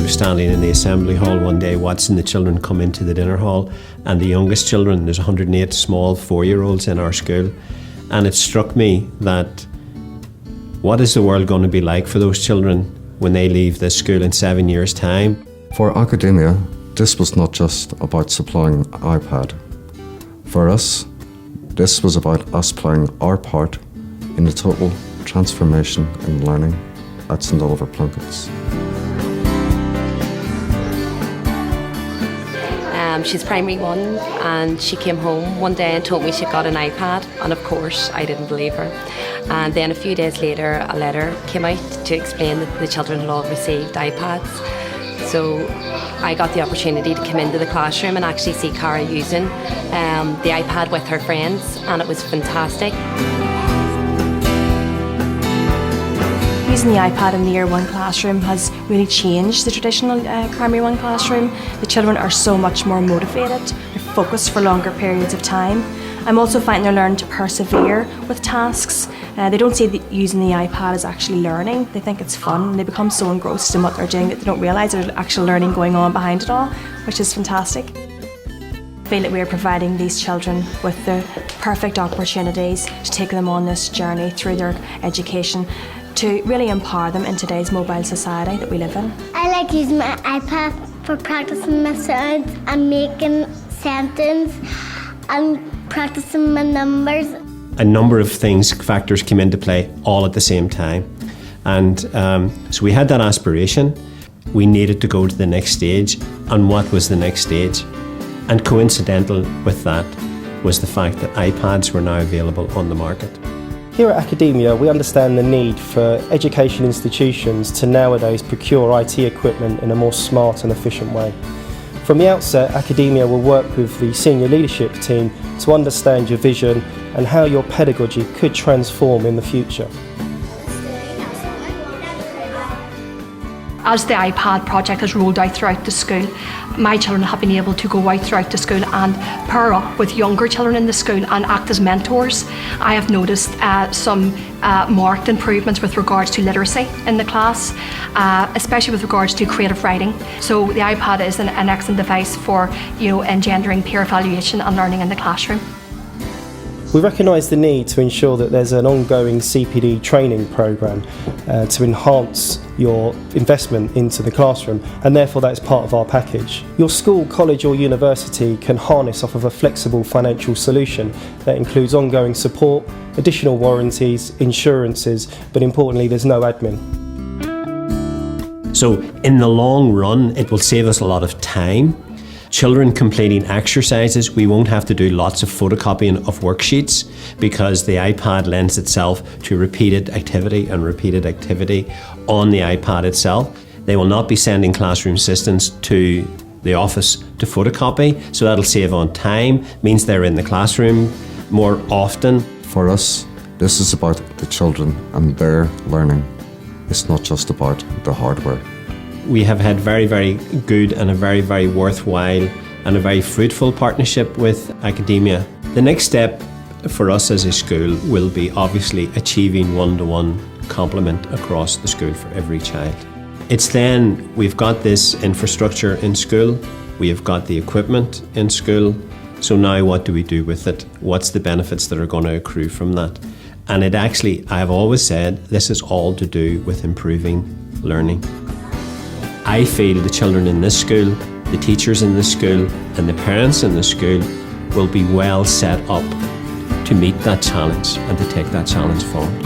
was standing in the assembly hall one day watching the children come into the dinner hall, and the youngest children, there's 108 small 4-year-olds in our school, and it struck me that what is the world going to be like for those children when they leave this school in 7 years' time? For academia, this was not just about supplying iPad. For us, this was about us playing our part in the total transformation in learning at St. Oliver Plunkett's. She's primary 1, and she came home one day and told me she'd got an iPad, and of course I didn't believe her. And then a few days later a letter came out to explain that the children had all received iPads. So I got the opportunity to come into the classroom and actually see Cara using the iPad with her friends, and it was fantastic. Using the iPad in the Year 1 classroom has really changed the traditional Primary 1 classroom. The children are so much more motivated, they're focused for longer periods of time. I'm also finding they're learning to persevere with tasks. They don't see that using the iPad as actually learning. They think it's fun, and they become so engrossed in what they're doing that they don't realise there's actual learning going on behind it all, which is fantastic. I feel that we are providing these children with the perfect opportunities to take them on this journey through their education, to really empower them in today's mobile society that we live in. I like using my iPad for practicing my sounds and making sentences and practicing my numbers. A number of factors came into play all at the same time. And so we had that aspiration. We needed to go to the next stage. And what was the next stage? And coincidental with that was the fact that iPads were now available on the market. Here at Academia, we understand the need for education institutions to nowadays procure IT equipment in a more smart and efficient way. From the outset, Academia will work with the senior leadership team to understand your vision and how your pedagogy could transform in the future. As the iPad project has rolled out throughout the school, my children have been able to go out throughout the school and pair up with younger children in the school and act as mentors. I have noticed some marked improvements with regards to literacy in the class, especially with regards to creative writing. So the iPad is an excellent device for engendering peer evaluation and learning in the classroom. We recognise the need to ensure that there's an ongoing CPD training programme to enhance your investment into the classroom, and therefore that is part of our package. Your school, college or university can harness off of a flexible financial solution that includes ongoing support, additional warranties, insurances, but importantly there's no admin. So in the long run, it will save us a lot of time. Children completing exercises, we won't have to do lots of photocopying of worksheets because the iPad lends itself to repeated activity on the iPad itself. They will not be sending classroom assistants to the office to photocopy, so that'll save on time, means they're in the classroom more often. For us, this is about the children and their learning. It's not just about the hardware. We have had very, very good and a very, very worthwhile and a very fruitful partnership with Academia. The next step for us as a school will be obviously achieving one-to-one complement across the school for every child. It's then we've got this infrastructure in school, we have got the equipment in school, so now what do we do with it? What's the benefits that are going to accrue from that? And it actually, I've always said, this is all to do with improving learning. I feel the children in this school, the teachers in this school and the parents in this school will be well set up to meet that challenge and to take that challenge forward.